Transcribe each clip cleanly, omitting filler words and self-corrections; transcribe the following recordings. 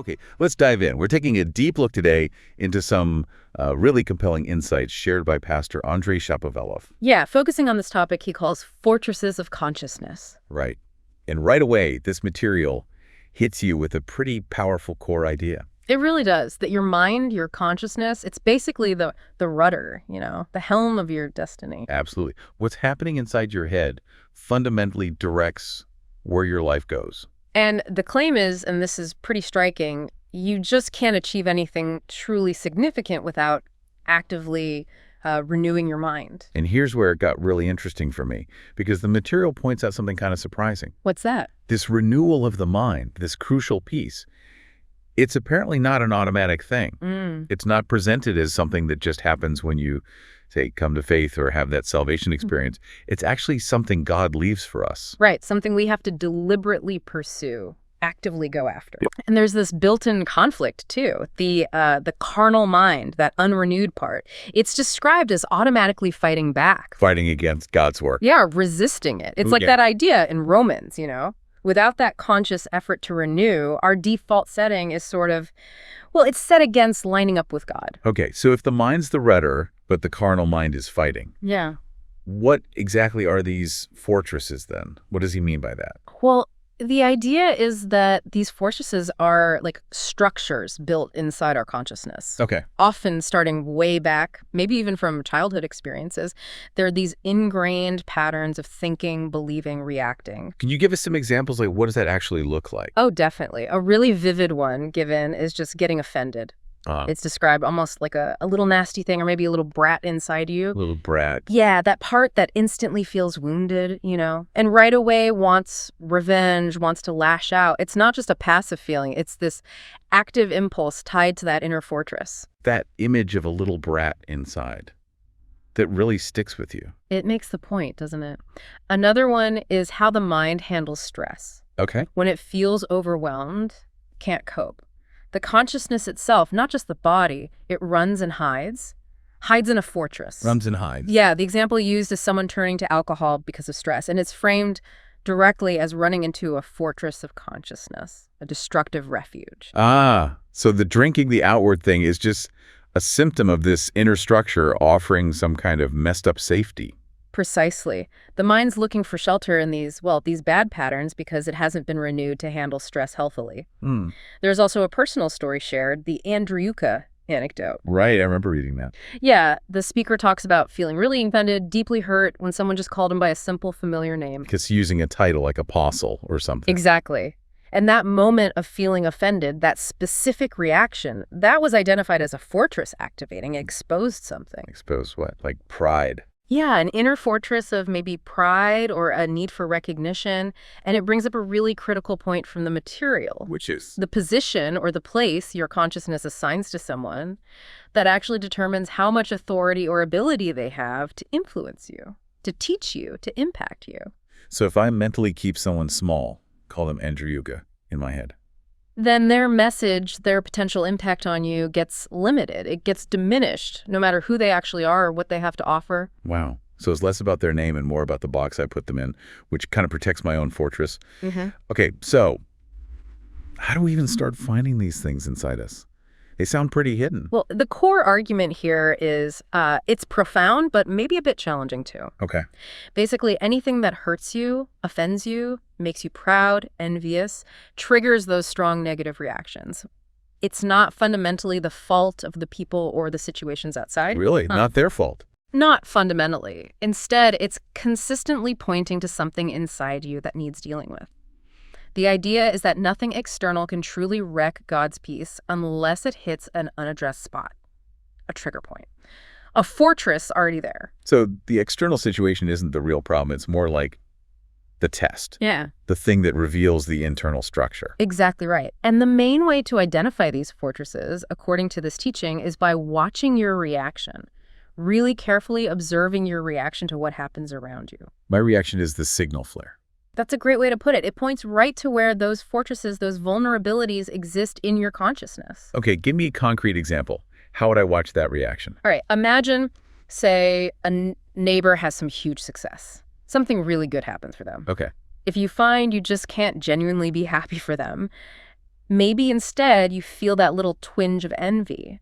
Okay, let's dive in. We're taking a deep look today into some really compelling insights shared by Pastor Andrey Shapovalov. Yeah, focusing on this topic he calls fortresses of consciousness. Right. And right away, this material hits you with a pretty powerful core idea. It really does. That your mind, your consciousness, it's basically the rudder, the helm of your destiny. Absolutely. What's happening inside your head fundamentally directs where your life goes. And the claim is, and this is pretty striking, you just can't achieve anything truly significant without actively renewing your mind. And here's where it got really interesting for me, because the material points out something kind of surprising. What's that? This renewal of the mind, this crucial piece, it's apparently not an automatic thing. It's not presented as something that just happens when you, say, come to faith or have that salvation experience. It's actually something God leaves for us. Right, something we have to deliberately pursue, actively go after. Yep. And there's this built-in conflict, too. The carnal mind, that unrenewed part, it's described as automatically fighting back. Fighting against God's work. Yeah, resisting it. It's like that idea in Romans, Without that conscious effort to renew, our default setting is sort of, well, it's set against lining up with God. Okay, so if the mind's the rudder, but the carnal mind is fighting. Yeah. What exactly are these fortresses then? What does he mean by that? Well, the idea is that these fortresses are like structures built inside our consciousness. Okay. Often starting way back, maybe even from childhood experiences. There are these ingrained patterns of thinking, believing, reacting. Can you give us some examples? Like, what does that actually look like? Oh, definitely. A really vivid one given is just getting offended. It's described almost like a little nasty thing or maybe a little brat inside you. A little brat. Yeah, that part that instantly feels wounded, and right away wants revenge, wants to lash out. It's not just a passive feeling. It's this active impulse tied to that inner fortress. That image of a little brat inside that really sticks with you. It makes the point, doesn't it? Another one is how the mind handles stress. Okay. When it feels overwhelmed, can't cope. The consciousness itself, not just the body, it runs and hides in a fortress. Runs and hides. Yeah, the example used is someone turning to alcohol because of stress, and it's framed directly as running into a fortress of consciousness, a destructive refuge. So the drinking, the outward thing, is just a symptom of this inner structure offering some kind of messed up safety. Precisely. The mind's looking for shelter in these bad patterns because it hasn't been renewed to handle stress healthily. There's also a personal story shared, the Andreyuka anecdote. Right, I remember reading that. Yeah, the speaker talks about feeling really offended, deeply hurt when someone just called him by a simple, familiar name. Because using a title like apostle or something. Exactly. And that moment of feeling offended, that specific reaction, that was identified as a fortress activating, exposed something. Exposed what? Like pride. Yeah, an inner fortress of maybe pride or a need for recognition. And it brings up a really critical point from the material. Which is? The position or the place your consciousness assigns to someone that actually determines how much authority or ability they have to influence you, to teach you, to impact you. So if I mentally keep someone small, call them Andreyuka in my head, then their message, their potential impact on you gets limited. It gets diminished, no matter who they actually are or what they have to offer. Wow. So it's less about their name and more about the box I put them in, which kind of protects my own fortress. Okay, so how do we even start finding these things inside us? They sound pretty hidden. Well, the core argument here is it's profound, but maybe a bit challenging too. Okay. Basically, anything that hurts you, offends you, makes you proud, envious, triggers those strong negative reactions. It's not fundamentally the fault of the people or the situations outside. Really? Not their fault? Not fundamentally. Instead, it's consistently pointing to something inside you that needs dealing with. The idea is that nothing external can truly wreck God's peace unless it hits an unaddressed spot, a trigger point, a fortress already there. So the external situation isn't the real problem. It's more like the test. Yeah. The thing that reveals the internal structure. Exactly right. And the main way to identify these fortresses, according to this teaching, is by watching your reaction, really carefully observing your reaction to what happens around you. My reaction is the signal flare. That's a great way to put it. It points right to where those fortresses, those vulnerabilities exist in your consciousness. Okay, give me a concrete example. How would I watch that reaction? All right, imagine, say, a neighbor has some huge success. Something really good happens for them. Okay. If you find you just can't genuinely be happy for them, Maybe instead you feel that little twinge of envy.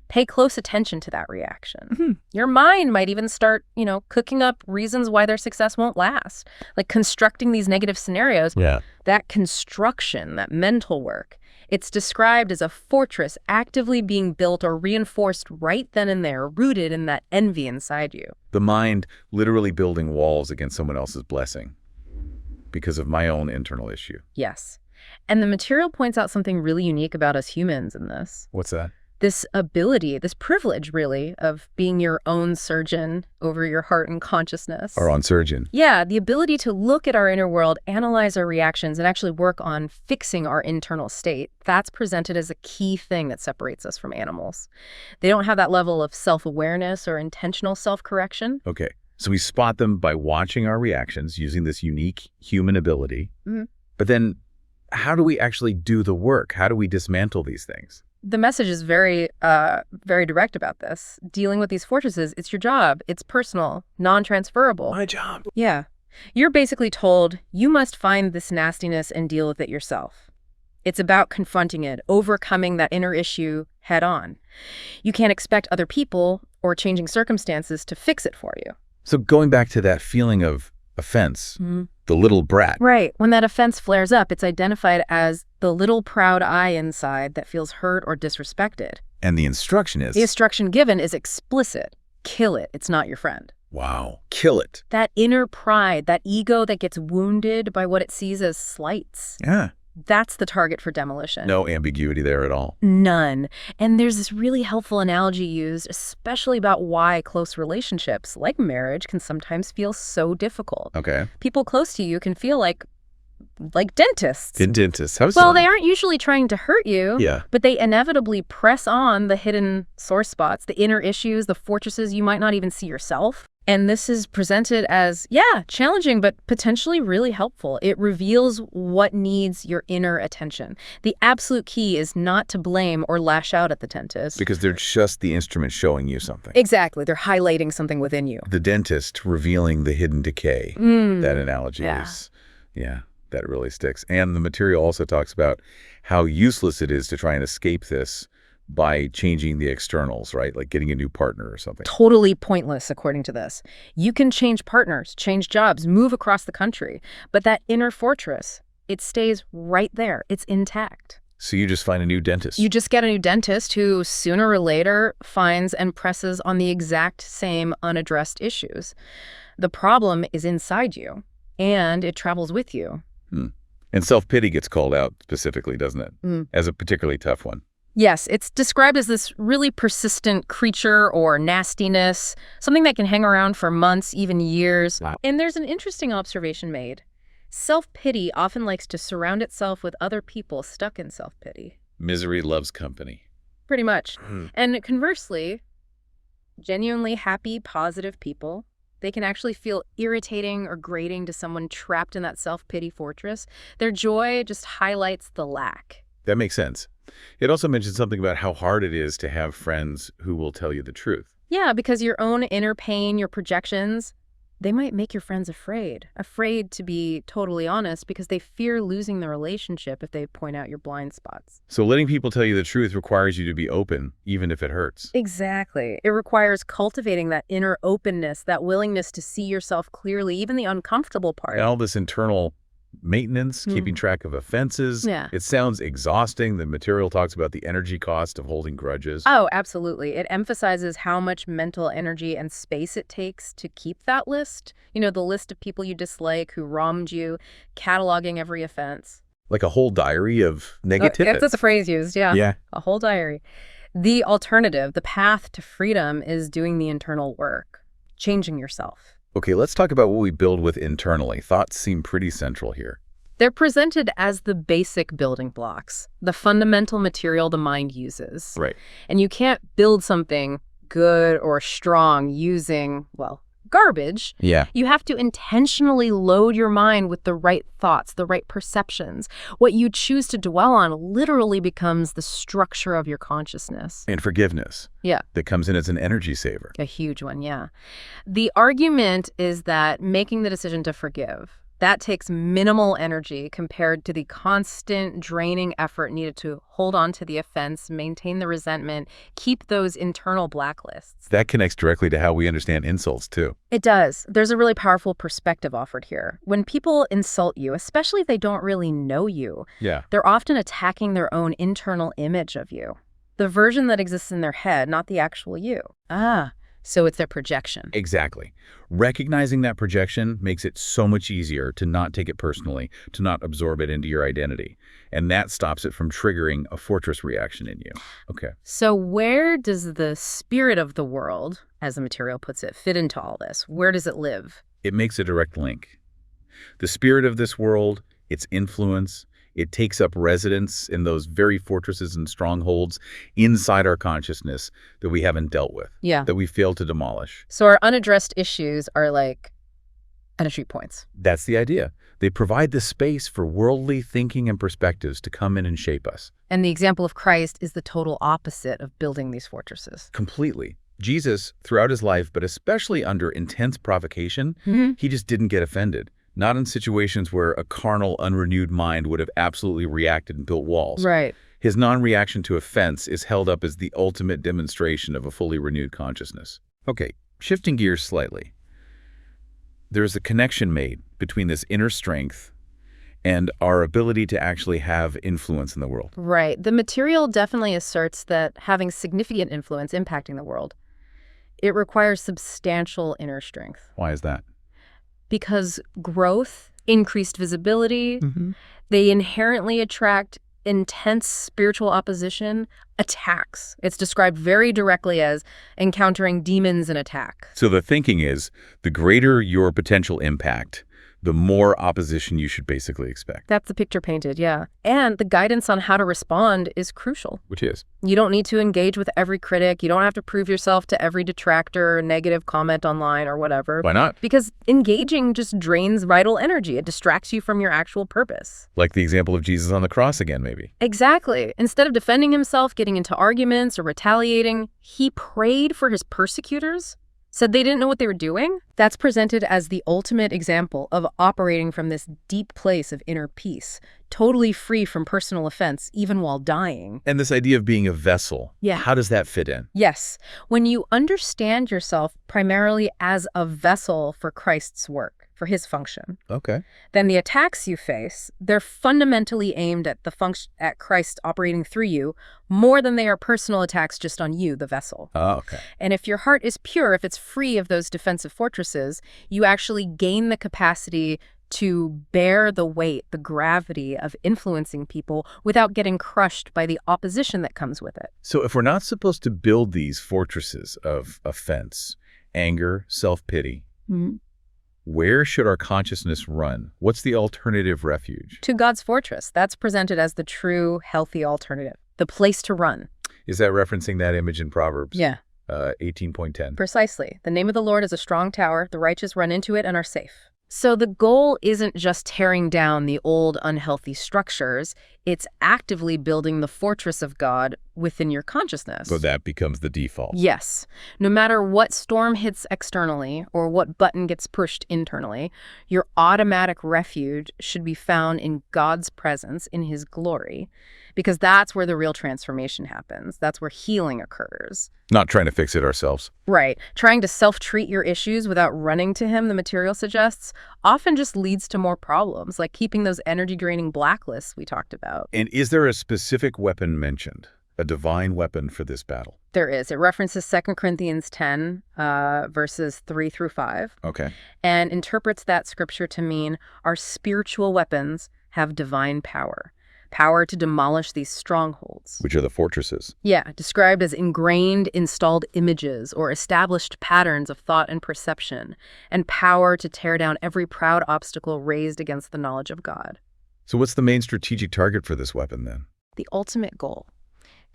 Pay close attention to that reaction. Your mind might even start, cooking up reasons why their success won't last, like constructing these negative scenarios. Yeah. That construction, that mental work, it's described as a fortress actively being built or reinforced right then and there, rooted in that envy inside you. The mind literally building walls against someone else's blessing because of my own internal issue. Yes. And the material points out something really unique about us humans in this. What's that? This ability, this privilege, really, of being your own surgeon over your heart and consciousness. Our own surgeon. Yeah, the ability to look at our inner world, analyze our reactions, and actually work on fixing our internal state. That's presented as a key thing that separates us from animals. They don't have that level of self-awareness or intentional self-correction. Okay, so we spot them by watching our reactions using this unique human ability. But then how do we actually do the work? How do we dismantle these things? The message is very direct about this. Dealing with these fortresses, it's your job. It's personal, non-transferable. My job. Yeah. You're basically told you must find this nastiness and deal with it yourself. It's about confronting it, overcoming that inner issue head on. You can't expect other people or changing circumstances to fix it for you. So going back to that feeling of offense, the little brat. Right. When that offense flares up, it's identified as the little proud I inside that feels hurt or disrespected. And the instruction is? The instruction given is explicit. Kill it. It's not your friend. Wow. Kill it. That inner pride, that ego that gets wounded by what it sees as slights. Yeah. That's the target for demolition. No ambiguity there at all. None. And there's this really helpful analogy used, especially about why close relationships, like marriage, can sometimes feel so difficult. Okay. People close to you can feel like dentists. Dentists. How Well, they aren't usually trying to hurt you, Yeah. but they inevitably press on the hidden sore spots, the inner issues, the fortresses you might not even see yourself. And this is presented as, challenging, but potentially really helpful. It reveals what needs your inner attention. The absolute key is not to blame or lash out at the dentist. Because they're just the instrument showing you something. Exactly. They're highlighting something within you. The dentist revealing the hidden decay. That analogy is, that really sticks. And the material also talks about how useless it is to try and escape this by changing the externals, right? Like getting a new partner or something. Totally pointless, according to this. You can change partners, change jobs, move across the country, but that inner fortress, it stays right there. It's intact. So you just find a new dentist. You just get a new dentist who sooner or later finds and presses on the exact same unaddressed issues. The problem is inside you, and it travels with you. And self-pity gets called out specifically, doesn't it? As a particularly tough one. Yes, it's described as this really persistent creature or nastiness, something that can hang around for months, even years. Wow. And there's an interesting observation made. Self-pity often likes to surround itself with other people stuck in self-pity. Misery loves company. Pretty much. And conversely, genuinely happy, positive people, they can actually feel irritating or grating to someone trapped in that self-pity fortress. Their joy just highlights the lack. That makes sense. It also mentions something about how hard it is to have friends who will tell you the truth. Yeah, because your own inner pain, your projections, they might make your friends afraid to be totally honest because they fear losing the relationship if they point out your blind spots. So letting people tell you the truth requires you to be open, even if it hurts. Exactly. It requires cultivating that inner openness, that willingness to see yourself clearly, even the uncomfortable part. And all this internal maintenance, keeping track of offenses. Yeah. It sounds exhausting. The material talks about the energy cost of holding grudges. Oh, absolutely. It emphasizes how much mental energy and space it takes to keep that list. You know, the list of people you dislike who wronged you, cataloging every offense. Like a whole diary of negativity. That's a phrase used, yeah. Yeah. A whole diary. The alternative, the path to freedom, is doing the internal work, changing yourself. Okay, let's talk about what we build with internally. Thoughts seem pretty central here. They're presented as the basic building blocks, the fundamental material the mind uses. Right. And you can't build something good or strong using, garbage. Yeah. You have to intentionally load your mind with the right thoughts, the right perceptions. What you choose to dwell on literally becomes the structure of your consciousness. And forgiveness. Yeah. That comes in as an energy saver. A huge one, yeah. The argument is that making the decision to forgive, That takes minimal energy compared to the constant draining effort needed to hold on to the offense, maintain the resentment, keep those internal blacklists. That connects directly to how we understand insults, too. It does. There's a really powerful perspective offered here. When people insult you, especially if they don't really know you, they're often attacking their own internal image of you. The version that exists in their head, not the actual you. So it's their projection. Exactly. Recognizing that projection makes it so much easier to not take it personally, to not absorb it into your identity. And that stops it from triggering a fortress reaction in you. Okay. So where does the spirit of the world, as the material puts it, fit into all this? Where does it live? It makes a direct link. The spirit of this world, its influence, it takes up residence in those very fortresses and strongholds inside our consciousness that we haven't dealt with, that we failed to demolish. So our unaddressed issues are like entry points. That's the idea. They provide the space for worldly thinking and perspectives to come in and shape us. And the example of Christ is the total opposite of building these fortresses. Completely. Jesus, throughout his life, but especially under intense provocation, he just didn't get offended. Not in situations where a carnal, unrenewed mind would have absolutely reacted and built walls. Right. His non-reaction to offense is held up as the ultimate demonstration of a fully renewed consciousness. Okay, shifting gears slightly. There's a connection made between this inner strength and our ability to actually have influence in the world. Right. The material definitely asserts that having significant influence impacting the world, it requires substantial inner strength. Why is that? Because growth, increased visibility, they inherently attract intense spiritual opposition, attacks. It's described very directly as encountering demons and attack. So the thinking is, the greater your potential impact, the more opposition you should basically expect. That's the picture painted, yeah. And the guidance on how to respond is crucial. Which is? You don't need to engage with every critic. You don't have to prove yourself to every detractor, negative comment online or whatever. Why not? Because engaging just drains vital energy. It distracts you from your actual purpose. Like the example of Jesus on the cross again, maybe. Exactly. Instead of defending himself, getting into arguments, or retaliating, he prayed for his persecutors, said they didn't know what they were doing. That's presented as the ultimate example of operating from this deep place of inner peace, totally free from personal offense, even while dying. And this idea of being a vessel, how does that fit in? Yes. When you understand yourself primarily as a vessel for Christ's work, for his function, then the attacks you face, they're fundamentally aimed at at Christ operating through you more than they are personal attacks just on you, the vessel. And if your heart is pure, if it's free of those defensive fortresses, you actually gain the capacity to bear the weight, the gravity of influencing people without getting crushed by the opposition that comes with it. So if we're not supposed to build these fortresses of offense, anger, self-pity, where should our consciousness run? What's the alternative refuge? To God's fortress. That's presented as the true, healthy alternative, the place to run. Is that referencing that image in Proverbs? 18.10. Precisely. The name of the Lord is a strong tower. The righteous run into it and are safe. So the goal isn't just tearing down the old, unhealthy structures. It's actively building the fortress of God within your consciousness. So that becomes the default. Yes. No matter what storm hits externally or what button gets pushed internally, your automatic refuge should be found in God's presence, in his glory, because that's where the real transformation happens. That's where healing occurs. Not trying to fix it ourselves. Right. Trying to self-treat your issues without running to him, the material suggests, often just leads to more problems, like keeping those energy-draining blacklists we talked about. And is there a specific weapon mentioned? A divine weapon for this battle? There is. It references 2 Corinthians 10, verses 3 through 5. And interprets that scripture to mean our spiritual weapons have divine power. Power to demolish these strongholds. Which are the fortresses. Yeah, described as ingrained, installed images or established patterns of thought and perception, and power to tear down every proud obstacle raised against the knowledge of God. So what's the main strategic target for this weapon then? The ultimate goal.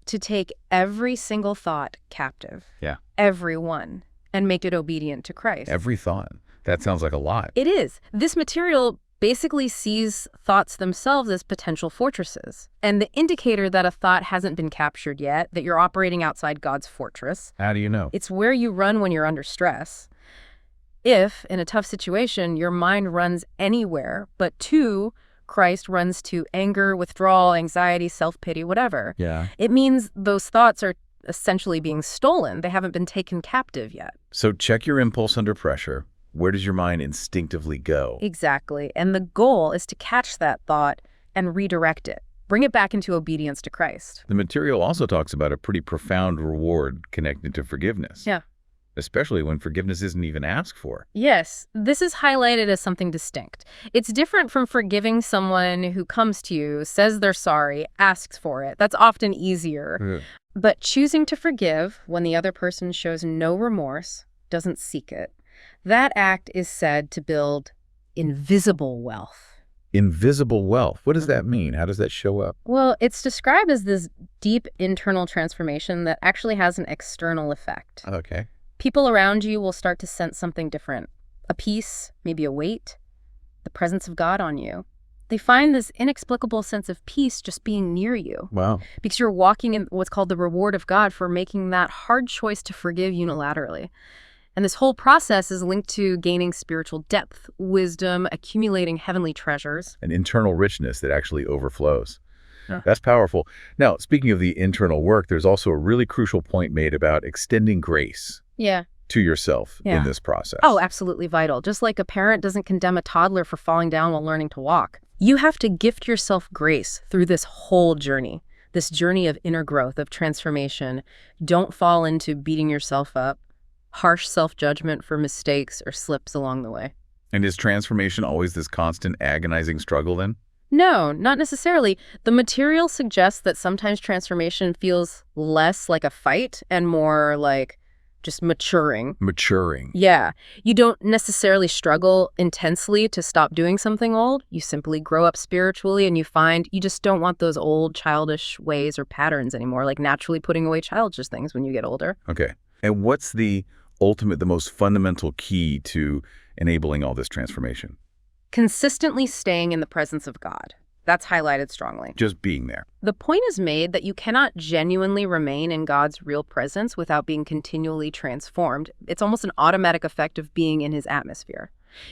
To take every single thought captive. Yeah. Every one. And make it obedient to Christ. Every thought. That sounds like a lot. It is. This material basically sees thoughts themselves as potential fortresses. And the indicator that a thought hasn't been captured yet, that you're operating outside God's fortress. How do you know? It's where you run when you're under stress. If, in a tough situation, your mind runs anywhere but to Christ, runs to anger, withdrawal, anxiety, self-pity, whatever, Yeah. it means those thoughts are essentially being stolen. They haven't been taken captive yet. So check your impulse under pressure. Where does your mind instinctively go? Exactly. And the goal is to catch that thought and redirect it. Bring it back into obedience to Christ. The material also talks about a pretty profound reward connected to forgiveness. Yeah. Especially when forgiveness isn't even asked for. Yes, this is highlighted as something distinct. It's different from forgiving someone who comes to you, says they're sorry, asks for it. That's often easier. But choosing to forgive when the other person shows no remorse, doesn't seek it, that act is said to build invisible wealth. Invisible wealth. What does that mean? How does that show up? Well, it's described as this deep internal transformation that actually has an external effect. Okay. People around you will start to sense something different. A peace, maybe a weight, the presence of God on you. They find this inexplicable sense of peace just being near you. Wow. Because you're walking in what's called the reward of God for making that hard choice to forgive unilaterally. And this whole process is linked to gaining spiritual depth, wisdom, accumulating heavenly treasures. An internal richness that actually overflows. Yeah. That's powerful. Now, speaking of the internal work, there's also a really crucial point made about extending grace to yourself in this process. Oh, absolutely vital. Just like a parent doesn't condemn a toddler for falling down while learning to walk. You have to gift yourself grace through this whole journey, this journey of inner growth, of transformation. Don't fall into beating yourself up, harsh self-judgment for mistakes or slips along the way. And is transformation always this constant agonizing struggle then? No, not necessarily. The material suggests that sometimes transformation feels less like a fight and more like just maturing. Maturing. Yeah. You don't necessarily struggle intensely to stop doing something old. You simply grow up spiritually and you find you just don't want those old childish ways or patterns anymore, like naturally putting away childish things when you get older. Okay. And what's the most fundamental key to enabling all this transformation? Consistently staying in the presence of God. That's highlighted strongly. Just being there. The point is made that you cannot genuinely remain in God's real presence without being continually transformed. It's almost an automatic effect of being in his atmosphere.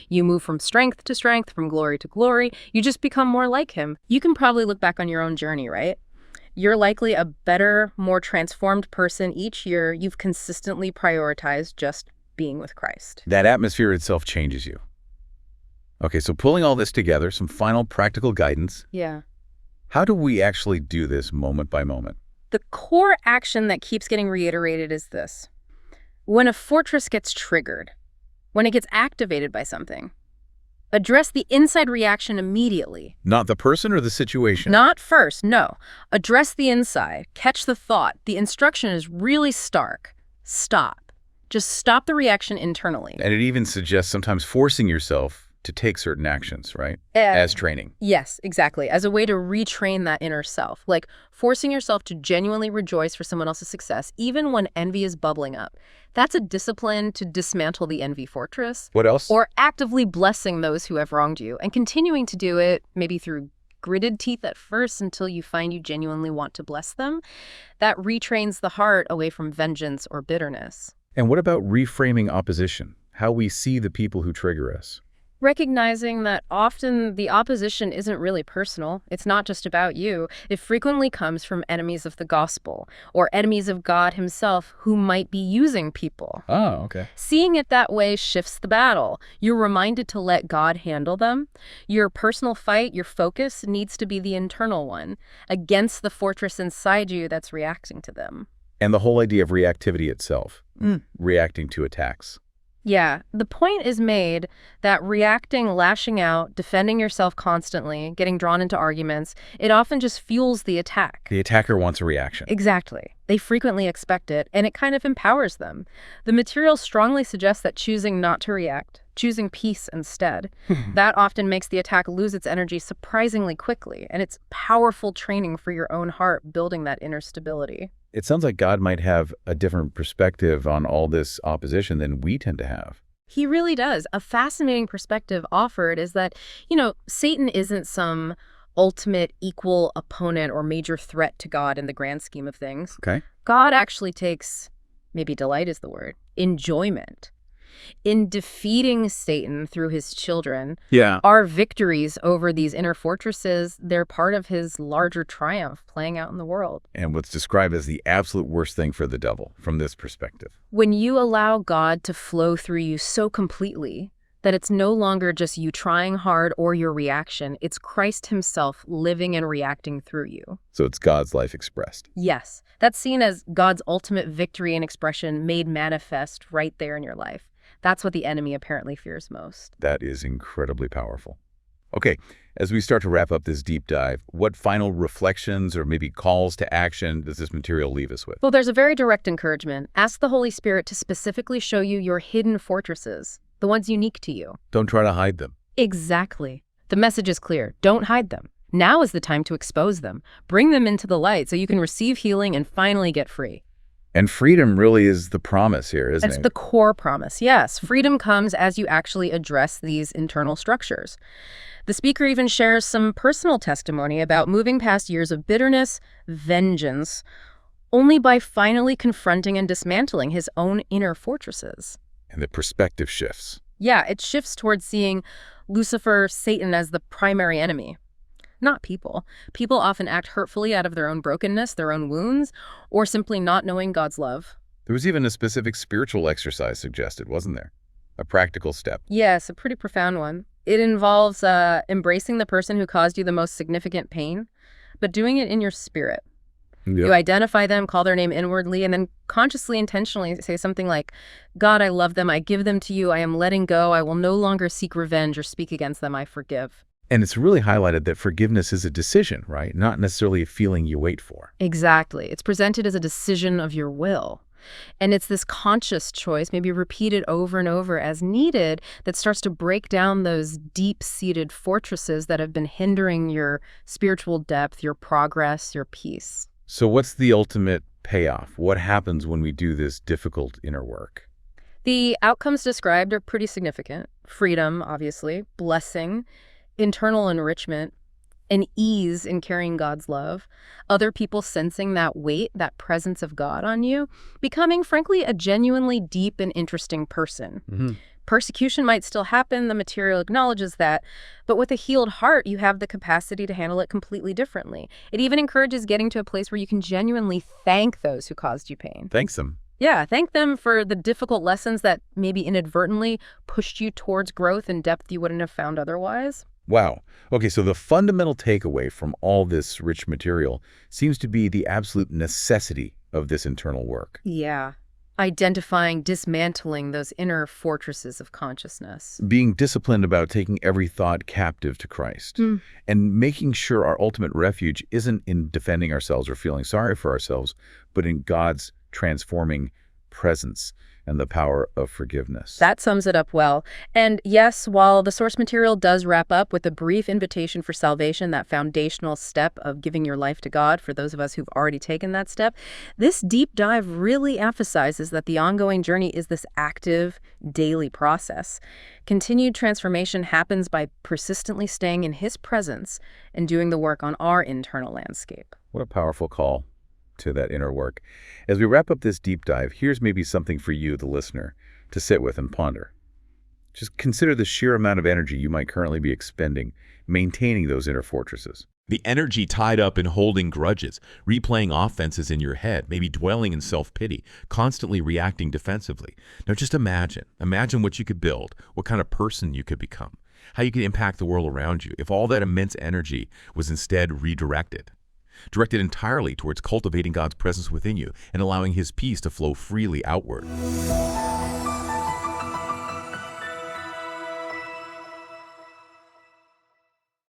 You move from strength to strength, from glory to glory. You just become more like him. You can probably look back on your own journey, right? You're likely a better, more transformed person each year. You've consistently prioritized just being with Christ. That atmosphere itself changes you. Okay, so pulling all this together, some final practical guidance. Yeah. How do we actually do this moment by moment? The core action that keeps getting reiterated is this. When a fortress gets triggered, when it gets activated by something, address the inside reaction immediately. Not the person or the situation? Not first, no. Address the inside. Catch the thought. The instruction is really stark. Stop. Just stop the reaction internally. And it even suggests sometimes forcing yourself to take certain actions, right? As training. Yes, exactly. As a way to retrain that inner self. Like forcing yourself to genuinely rejoice for someone else's success, even when envy is bubbling up. That's a discipline to dismantle the envy fortress. What else? Or actively blessing those who have wronged you and continuing to do it maybe through gritted teeth at first until you find you genuinely want to bless them. That retrains the heart away from vengeance or bitterness. And what about reframing opposition? How we see the people who trigger us? Recognizing that often the opposition isn't really personal. It's not just about you. It frequently comes from enemies of the gospel or enemies of God himself who might be using people. Oh, okay. Seeing it that way shifts the battle. You're reminded to let God handle them. Your personal fight, your focus needs to be the internal one against the fortress inside you that's reacting to them. And the whole idea of reactivity itself, reacting to attacks. Yeah, the point is made that reacting, lashing out, defending yourself constantly, getting drawn into arguments, it often just fuels the attack. The attacker wants a reaction. Exactly. They frequently expect it, and it kind of empowers them. The material strongly suggests that choosing not to react, choosing peace instead, that often makes the attack lose its energy surprisingly quickly, and it's powerful training for your own heart, building that inner stability. It sounds like God might have a different perspective on all this opposition than we tend to have. He really does. A fascinating perspective offered is that, Satan isn't some ultimate equal opponent or major threat to God in the grand scheme of things. Okay. God actually takes, maybe delight is the word, enjoyment In defeating Satan through his children, Yeah. our victories over these inner fortresses, they're part of his larger triumph playing out in the world. And what's described as the absolute worst thing for the devil from this perspective. When you allow God to flow through you so completely that it's no longer just you trying hard or your reaction, it's Christ himself living and reacting through you. So it's God's life expressed. Yes, that's seen as God's ultimate victory and expression made manifest right there in your life. That's what the enemy apparently fears most. That is incredibly powerful. Okay, as we start to wrap up this deep dive, what final reflections or maybe calls to action does this material leave us with? Well, there's a very direct encouragement. Ask the Holy Spirit to specifically show you your hidden fortresses, the ones unique to you. Don't try to hide them. Exactly. The message is clear. Don't hide them. Now is the time to expose them. Bring them into the light so you can receive healing and finally get free. And freedom really is the promise here, isn't it? It's the core promise, yes. Freedom comes as you actually address these internal structures. The speaker even shares some personal testimony about moving past years of bitterness, vengeance, only by finally confronting and dismantling his own inner fortresses. And the perspective shifts. Yeah, it shifts towards seeing Lucifer, Satan, as the primary enemy. Not people. People often act hurtfully out of their own brokenness, their own wounds, or simply not knowing God's love. There was even a specific spiritual exercise suggested, wasn't there? A practical step. Yes, a pretty profound one. It involves embracing the person who caused you the most significant pain, but doing it in your spirit. Yep. You identify them, call their name inwardly, and then consciously, intentionally say something like, God, I love them, I give them to you, I am letting go, I will no longer seek revenge or speak against them, I forgive. And it's really highlighted that forgiveness is a decision, right? Not necessarily a feeling you wait for. Exactly. It's presented as a decision of your will. And it's this conscious choice, maybe repeated over and over as needed, that starts to break down those deep-seated fortresses that have been hindering your spiritual depth, your progress, your peace. So what's the ultimate payoff? What happens when we do this difficult inner work? The outcomes described are pretty significant. Freedom, obviously, blessing, internal enrichment, an ease in carrying God's love, other people sensing that weight, that presence of God on you, becoming, frankly, a genuinely deep and interesting person. Mm-hmm. Persecution might still happen, the material acknowledges that, but with a healed heart, you have the capacity to handle it completely differently. It even encourages getting to a place where you can genuinely thank those who caused you pain. Thanks them. Yeah, thank them for the difficult lessons that maybe inadvertently pushed you towards growth and depth you wouldn't have found otherwise. Wow. Okay, so the fundamental takeaway from all this rich material seems to be the absolute necessity of this internal work. Yeah. Identifying, dismantling those inner fortresses of consciousness. Being disciplined about taking every thought captive to Christ. And making sure our ultimate refuge isn't in defending ourselves or feeling sorry for ourselves, but in God's transforming presence and the power of forgiveness. That sums it up well. And yes, while the source material does wrap up with a brief invitation for salvation, that foundational step of giving your life to God for those of us who've already taken that step, this deep dive really emphasizes that the ongoing journey is this active, daily process. Continued transformation happens by persistently staying in His presence and doing the work on our internal landscape. What a powerful call to that inner work. As we wrap up this deep dive, here's maybe something for you, the listener, to sit with and ponder. Just consider the sheer amount of energy you might currently be expending, maintaining those inner fortresses. The energy tied up in holding grudges, replaying offenses in your head, maybe dwelling in self-pity, constantly reacting defensively. Now just imagine what you could build, what kind of person you could become, how you could impact the world around you if all that immense energy was instead redirected. Directed entirely towards cultivating God's presence within you and allowing His peace to flow freely outward.